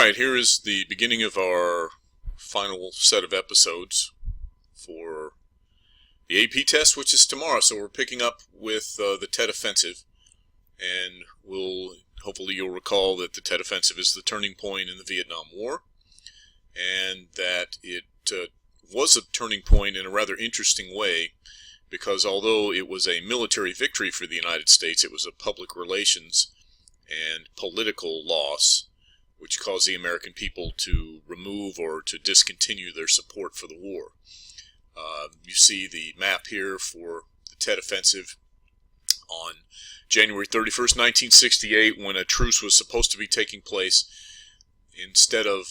Alright, here is the beginning of our final set of episodes for the AP test, which is tomorrow. So we're picking up with the Tet Offensive, and hopefully you'll recall that the Tet Offensive is the turning point in the Vietnam War, and that it was a turning point in a rather interesting way, because although it was a military victory for the United States, it was a public relations and political loss, which caused the American people to remove or to discontinue their support for the war. You see the map here for the Tet Offensive on January 31st, 1968, when a truce was supposed to be taking place. Instead of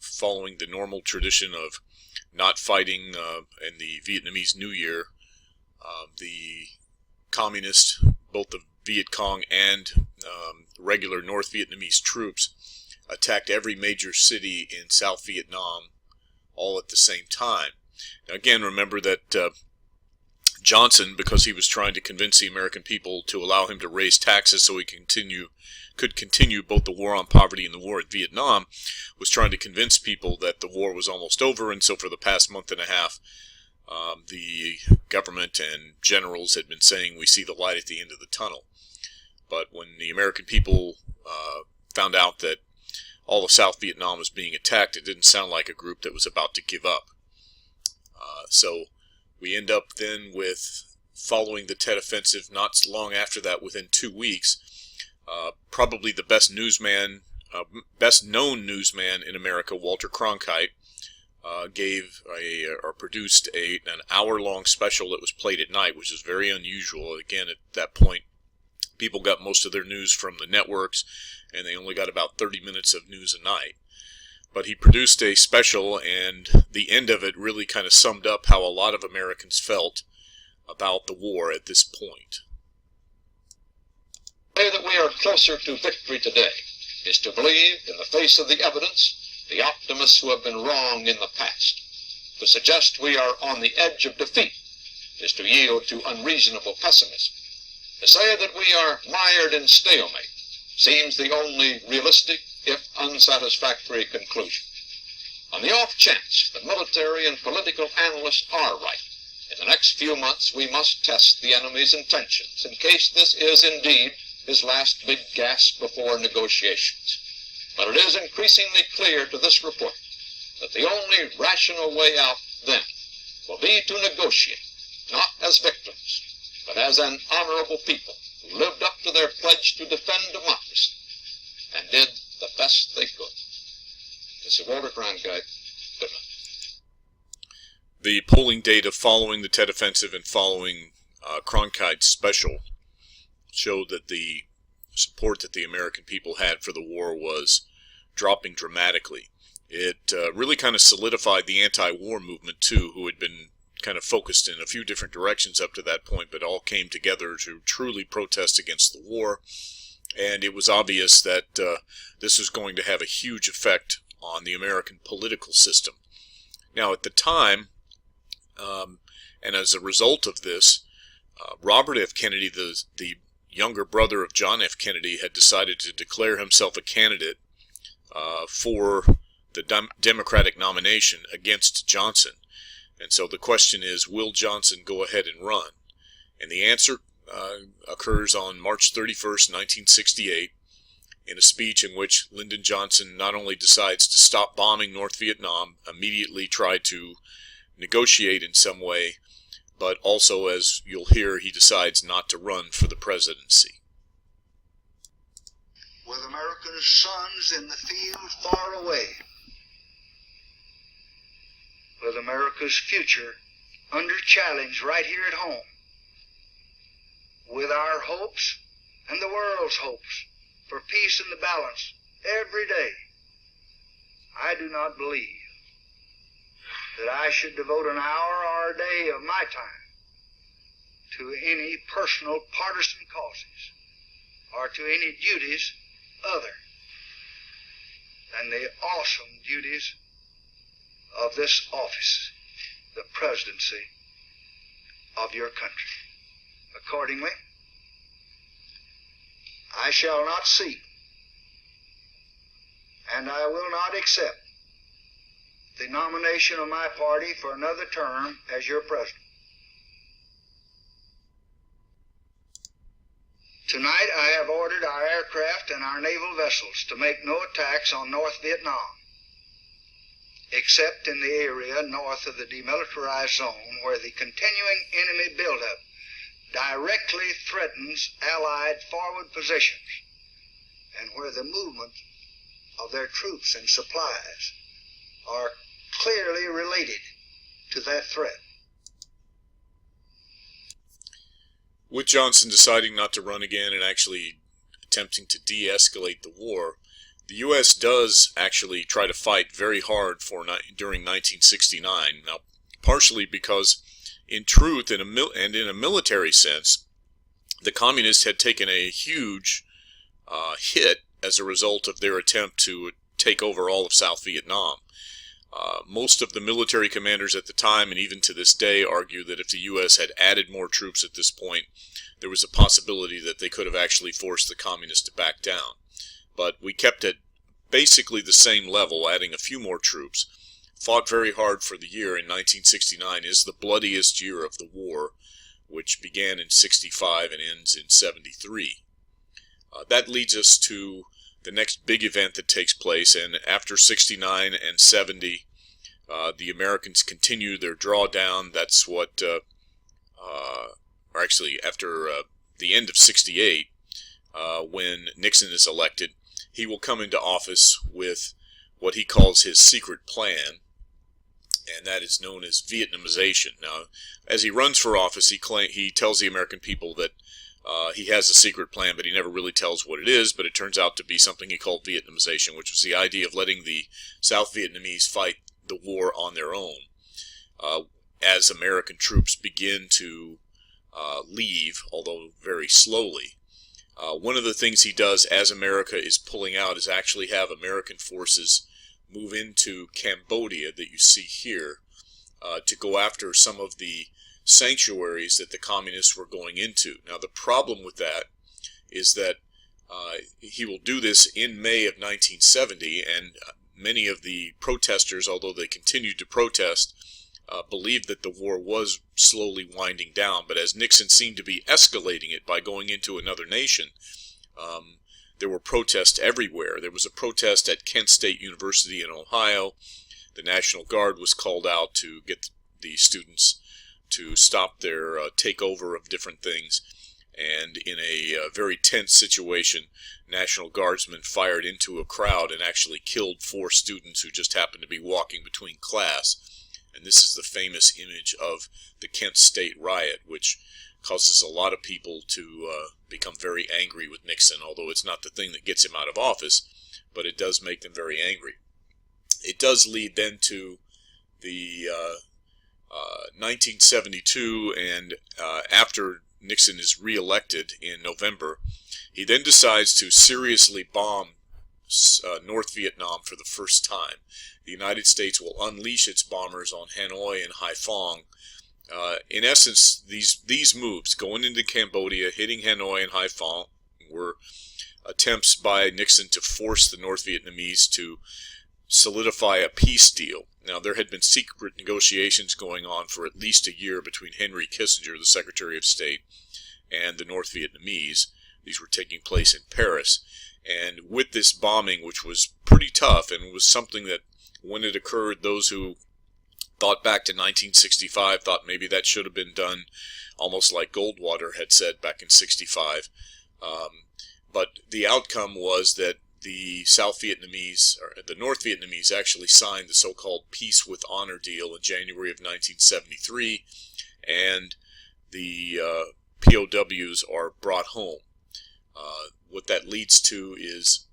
following the normal tradition of not fighting in the Vietnamese New Year, the communists, both the Viet Cong and regular North Vietnamese troops, attacked every major city in South Vietnam all at the same time. Now again, remember that Johnson, because he was trying to convince the American people to allow him to raise taxes so he could continue both the war on poverty and the war in Vietnam, was trying to convince people that the war was almost over. And so for the past month and a half, the government and generals had been saying, we see the light at the end of the tunnel. But when the American people found out that all of South Vietnam was being attacked, it didn't sound like a group that was about to give up. So we end up then with, following the Tet Offensive, not long after that, within 2 weeks, probably the best known newsman in America, Walter Cronkite, produced an hour-long special that was played at night, which is very unusual. Again, at that point, people got most of their news from the networks, and they only got about 30 minutes of news a night. But he produced a special, and the end of it really kind of summed up how a lot of Americans felt about the war at this point. The way that we are closer to victory today is to believe, in the face of the evidence, the optimists who have been wrong in the past. To suggest we are on the edge of defeat is to yield to unreasonable pessimism. To say that we are mired in stalemate seems the only realistic, if unsatisfactory, conclusion. On the off chance that military and political analysts are right, in the next few months we must test the enemy's intentions, in case this is indeed his last big gasp before negotiations. But it is increasingly clear to this report that the only rational way out then will be to negotiate, not as victims, but as an honorable people who lived up to their pledge to defend democracy and did the best they could. This is Walter Cronkite. Good night. The polling data following the Tet Offensive and following Cronkite's special showed that the support that the American people had for the war was dropping dramatically. It really kind of solidified the anti-war movement, too, who had been kind of focused in a few different directions up to that point, but all came together to truly protest against the war. And it was obvious that this was going to have a huge effect on the American political system. Now, at the time, and as a result of this, Robert F. Kennedy, the younger brother of John F. Kennedy, had decided to declare himself a candidate for the Democratic nomination against Johnson. And so the question is, will Johnson go ahead and run? And the answer occurs on March 31st, 1968, in a speech in which Lyndon Johnson not only decides to stop bombing North Vietnam, immediately try to negotiate in some way, but also, as you'll hear, he decides not to run for the presidency. With American sons in the field far away, with America's future under challenge right here at home, with our hopes and the world's hopes for peace and the balance every day, I do not believe that I should devote an hour or a day of my time to any personal partisan causes or to any duties other than the awesome duties of this office, the presidency of your country. Accordingly, I shall not seek and I will not accept the nomination of my party for another term as your president. Tonight I have ordered our aircraft and our naval vessels to make no attacks on North Vietnam, except in the area north of the demilitarized zone where the continuing enemy buildup directly threatens Allied forward positions and where the movement of their troops and supplies are clearly related to that threat. With Johnson deciding not to run again and actually attempting to de-escalate the war, the U.S. does actually try to fight very hard during 1969. Now, partially because, in truth, and in a military sense, the communists had taken a huge hit as a result of their attempt to take over all of South Vietnam. Most of the military commanders at the time, and even to this day, argue that if the U.S. had added more troops at this point, there was a possibility that they could have actually forced the communists to back down. But we kept it basically the same level, adding a few more troops. Fought very hard for the year. In 1969 is the bloodiest year of the war, which began in 65 and ends in 73. That leads us to the next big event that takes place, and after 69 and 70, the Americans continue their drawdown. That's what, or actually after the end of 68, when Nixon is elected, he will come into office with what he calls his secret plan, and that is known as Vietnamization. Now, as he runs for office, he tells the American people that he has a secret plan, but he never really tells what it is, but it turns out to be something he called Vietnamization, which was the idea of letting the South Vietnamese fight the war on their own. As American troops begin to leave, although very slowly. One of the things he does as America is pulling out is actually have American forces move into Cambodia that you see here to go after some of the sanctuaries that the communists were going into. Now, the problem with that is that he will do this in May of 1970, and many of the protesters, although they continued to protest, believed that the war was slowly winding down. But as Nixon seemed to be escalating it by going into another nation, there were protests everywhere. There was a protest at Kent State University in Ohio. The National Guard was called out to get the students to stop their takeover of different things. And in a very tense situation, National Guardsmen fired into a crowd and actually killed 4 students who just happened to be walking between class. And this is the famous image of the Kent State riot, which causes a lot of people to become very angry with Nixon, although it's not the thing that gets him out of office, but it does make them very angry. It does lead then to the 1972, and after Nixon is reelected in November, he then decides to seriously bomb North Vietnam for the first time. The United States will unleash its bombers on Hanoi and Haiphong. In essence, these moves, going into Cambodia, hitting Hanoi and Haiphong, were attempts by Nixon to force the North Vietnamese to solidify a peace deal. Now, there had been secret negotiations going on for at least a year between Henry Kissinger, the Secretary of State, and the North Vietnamese. These were taking place in Paris. And with this bombing, which was pretty tough and was something that, when it occurred, those who thought back to 1965 thought maybe that should have been done, almost like Goldwater had said back in 65. But the outcome was that the South Vietnamese, or the North Vietnamese, actually signed the so-called Peace with Honor deal in January of 1973, and the POWs are brought home. What that leads to is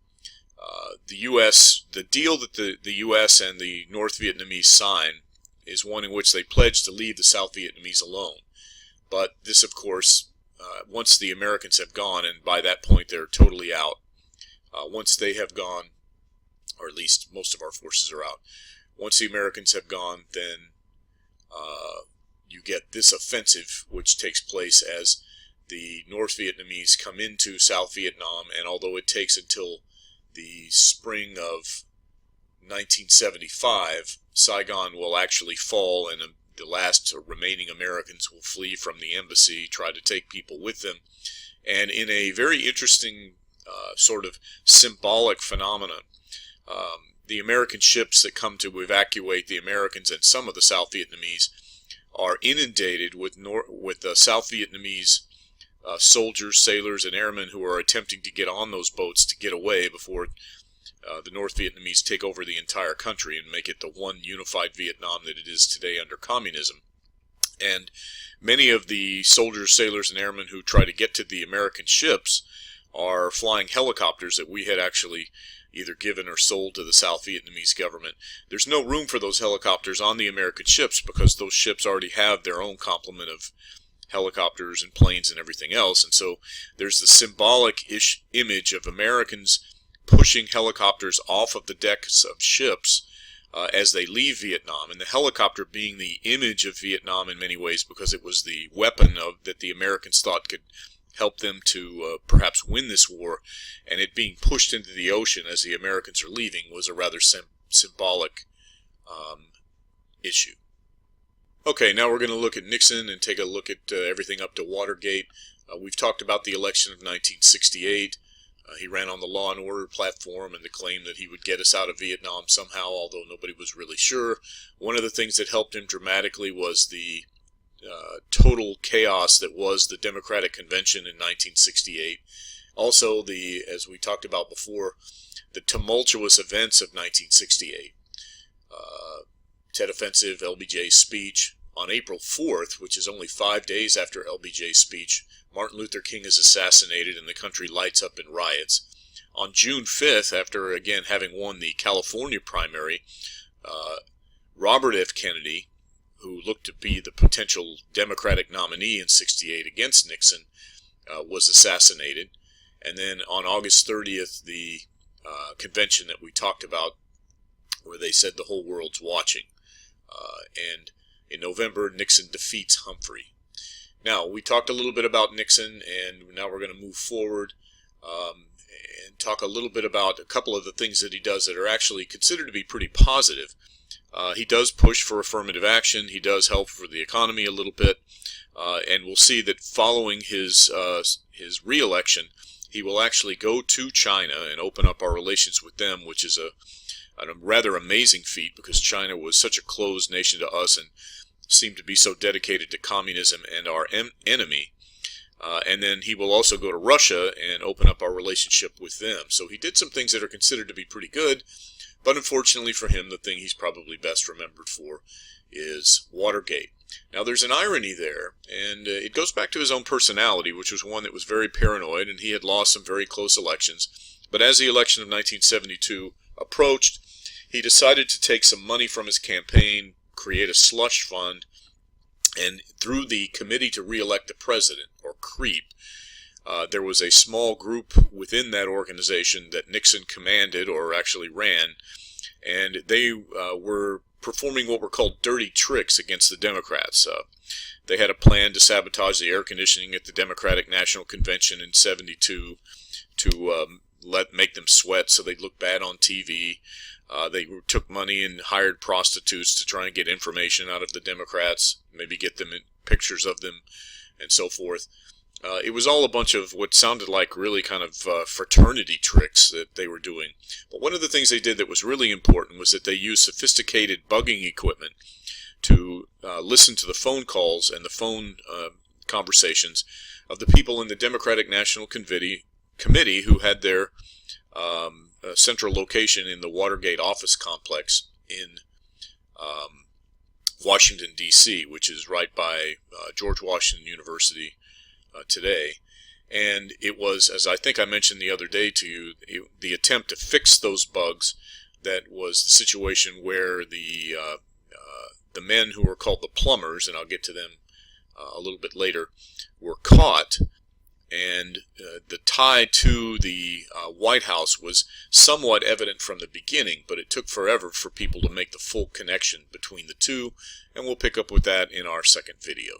the U.S., the deal that the U.S. and the North Vietnamese sign is one in which they pledge to leave the South Vietnamese alone. But this, of course, once the Americans have gone, and by that point they're totally out, once they have gone, or at least most of our forces are out, once the Americans have gone, then you get this offensive, which takes place as the North Vietnamese come into South Vietnam, and although it takes until the spring of 1975, Saigon will actually fall, and the last remaining Americans will flee from the embassy, try to take people with them. And in a very interesting sort of symbolic phenomenon, the American ships that come to evacuate the Americans and some of the South Vietnamese are inundated with South Vietnamese soldiers, sailors, and airmen who are attempting to get on those boats to get away before the North Vietnamese take over the entire country and make it the one unified Vietnam that it is today under communism. And many of the soldiers, sailors, and airmen who try to get to the American ships are flying helicopters that we had actually either given or sold to the South Vietnamese government. There's no room for those helicopters on the American ships because those ships already have their own complement of helicopters and planes and everything else. And so there's the symbolic-ish image of Americans pushing helicopters off of the decks of ships as they leave Vietnam, and the helicopter being the image of Vietnam in many ways because it was the weapon that the Americans thought could help them to perhaps win this war, and it being pushed into the ocean as the Americans are leaving was a rather symbolic issue. Okay, now we're going to look at Nixon and take a look at everything up to Watergate. We've talked about the election of 1968. He ran on the Law and Order platform and the claim that he would get us out of Vietnam somehow, although nobody was really sure. One of the things that helped him dramatically was the total chaos that was the Democratic Convention in 1968. Also, as we talked about before, the tumultuous events of 1968. Tet Offensive, LBJ's speech. On April 4th, which is only 5 days after LBJ's speech, Martin Luther King is assassinated and the country lights up in riots. On June 5th, after again having won the California primary, Robert F. Kennedy, who looked to be the potential Democratic nominee in '68 against Nixon, was assassinated. And then on August 30th, the convention that we talked about, where they said the whole world's watching. And in November, Nixon defeats Humphrey. Now, we talked a little bit about Nixon, and now we're going to move forward and talk a little bit about a couple of the things that he does that are actually considered to be pretty positive. He does push for affirmative action. He does help for the economy a little bit. And we'll see that following his re-election, he will actually go to China and open up our relations with them, which is a rather amazing feat because China was such a closed nation to us and seemed to be so dedicated to communism and our enemy. And then he will also go to Russia and open up our relationship with them. So he did some things that are considered to be pretty good, but unfortunately for him, the thing he's probably best remembered for is Watergate. Now, there's an irony there, and it goes back to his own personality, which was one that was very paranoid, and he had lost some very close elections. But as the election of 1972 approached, he decided to take some money from his campaign, create a slush fund, and through the Committee to Re-elect the President, or CREEP, there was a small group within that organization that Nixon commanded, or actually ran, and they were performing what were called dirty tricks against the Democrats. They had a plan to sabotage the air conditioning at the Democratic National Convention in '72 to make them sweat so they'd look bad on TV. They took money and hired prostitutes to try and get information out of the Democrats, maybe get them in pictures of them, and so forth. It was all a bunch of what sounded like really kind of fraternity tricks that they were doing. But one of the things they did that was really important was that they used sophisticated bugging equipment to listen to the phone calls and the phone conversations of the people in the Democratic National Committee who had their central location in the Watergate office complex in Washington, D.C., which is right by George Washington University today. And it was, as I think I mentioned the other day to you, the attempt to fix those bugs that was the situation where the men who were called the plumbers, and I'll get to them a little bit later, were caught. And the tie to the White House was somewhat evident from the beginning, but it took forever for people to make the full connection between the two, and we'll pick up with that in our second video.